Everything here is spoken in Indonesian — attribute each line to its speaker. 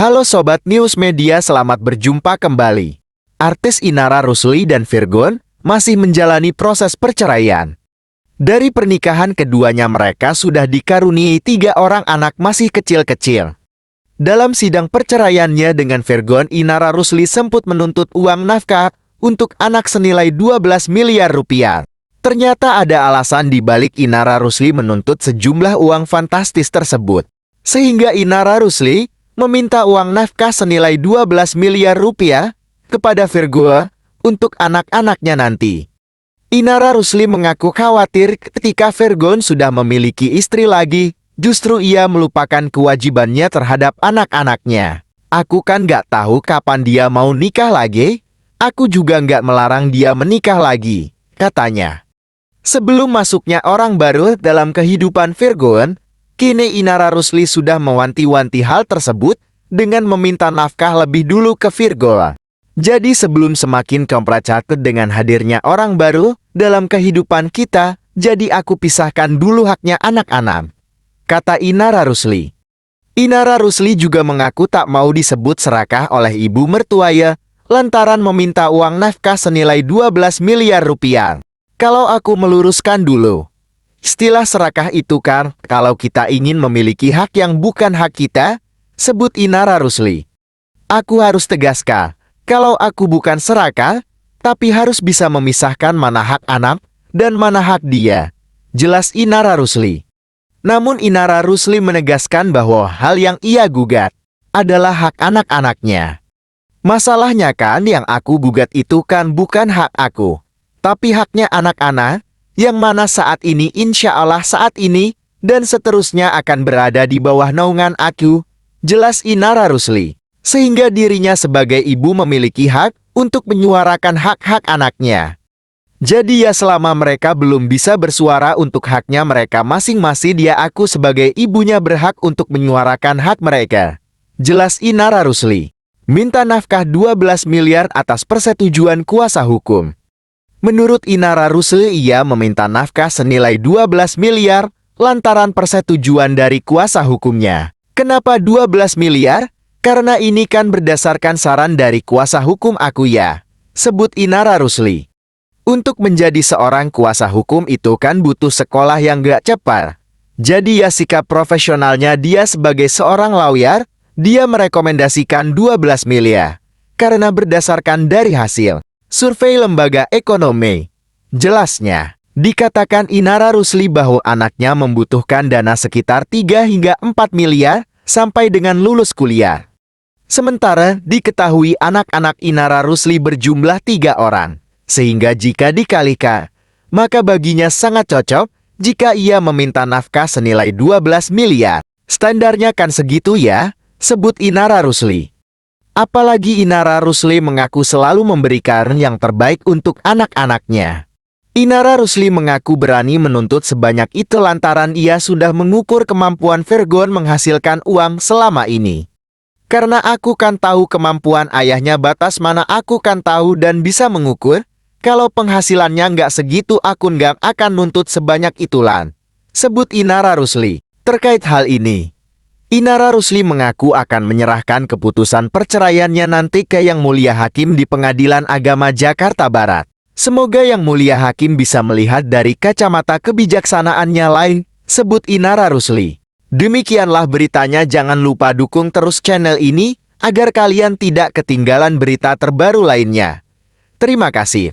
Speaker 1: Halo Sobat News Media, selamat berjumpa kembali. Artis Inara Rusli dan Virgon masih menjalani proses perceraian. Dari pernikahan keduanya mereka sudah dikaruniai 3 orang anak masih kecil-kecil. Dalam sidang perceraiannya dengan Virgon, Inara Rusli sempat menuntut uang nafkah untuk anak senilai 12 miliar rupiah. Ternyata ada alasan di balik Inara Rusli menuntut sejumlah uang fantastis tersebut. Sehingga Inara Rusli meminta uang nafkah senilai 12 miliar rupiah kepada Virgon untuk anak-anaknya nanti. Inara Rusli mengaku khawatir ketika Virgon sudah memiliki istri lagi, justru ia melupakan kewajibannya terhadap anak-anaknya. Aku kan gak tahu kapan dia mau nikah lagi, aku juga gak melarang dia menikah lagi, katanya. Sebelum masuknya orang baru dalam kehidupan Virgon, kini Inara Rusli sudah mewanti-wanti hal tersebut dengan meminta nafkah lebih dulu ke Virgon. Jadi sebelum semakin komplicated dengan hadirnya orang baru dalam kehidupan kita, jadi aku pisahkan dulu haknya anak-anak, kata Inara Rusli. Inara Rusli juga mengaku tak mau disebut serakah oleh ibu mertuanya lantaran meminta uang nafkah senilai 12 miliar rupiah. Kalau aku meluruskan dulu, istilah serakah itu kan kalau kita ingin memiliki hak yang bukan hak kita, sebut Inara Rusli. Aku harus tegaskan, kalau aku bukan serakah, tapi harus bisa memisahkan mana hak anak dan mana hak dia, jelas Inara Rusli. Namun Inara Rusli menegaskan bahwa hal yang ia gugat adalah hak anak-anaknya. Masalahnya kan yang aku gugat itu kan bukan hak aku, tapi haknya anak-anak, yang mana saat ini insya Allah saat ini dan seterusnya akan berada di bawah naungan aku, jelas Inara Rusli. Sehingga dirinya sebagai ibu memiliki hak untuk menyuarakan hak-hak anaknya. Jadi ya selama mereka belum bisa bersuara untuk haknya mereka masing-masing, dia aku sebagai ibunya berhak untuk menyuarakan hak mereka, jelas Inara Rusli. Minta nafkah 12 miliar atas persetujuan kuasa hukum. Menurut Inara Rusli, ia meminta nafkah senilai 12 miliar lantaran persetujuan dari kuasa hukumnya. Kenapa 12 miliar? Karena ini kan berdasarkan saran dari kuasa hukum aku ya, sebut Inara Rusli. Untuk menjadi seorang kuasa hukum itu kan butuh sekolah yang gak cepat. Jadi ya sikap profesionalnya dia sebagai seorang lawyer, dia merekomendasikan 12 miliar. Karena berdasarkan dari hasil survei lembaga ekonomi. Jelasnya, dikatakan Inara Rusli bahwa anaknya membutuhkan dana sekitar 3 hingga 4 miliar sampai dengan lulus kuliah. Sementara diketahui anak-anak Inara Rusli berjumlah 3 orang. Sehingga jika dikalikan, maka baginya sangat cocok jika ia meminta nafkah senilai 12 miliar. Standarnya kan segitu ya, sebut Inara Rusli. Apalagi Inara Rusli mengaku selalu memberikan yang terbaik untuk anak-anaknya. Inara Rusli mengaku berani menuntut sebanyak itu lantaran ia sudah mengukur kemampuan Virgon menghasilkan uang selama ini. Karena aku kan tahu kemampuan ayahnya, batas mana aku kan tahu dan bisa mengukur. Kalau penghasilannya nggak segitu aku nggak akan nuntut sebanyak itulah, sebut Inara Rusli. Terkait hal ini, Inara Rusli mengaku akan menyerahkan keputusan perceraiannya nanti ke Yang Mulia Hakim di Pengadilan Agama Jakarta Barat. Semoga Yang Mulia Hakim bisa melihat dari kacamata kebijaksanaannya lain, sebut Inara Rusli. Demikianlah beritanya, jangan lupa dukung terus channel ini agar kalian tidak ketinggalan berita terbaru lainnya. Terima kasih.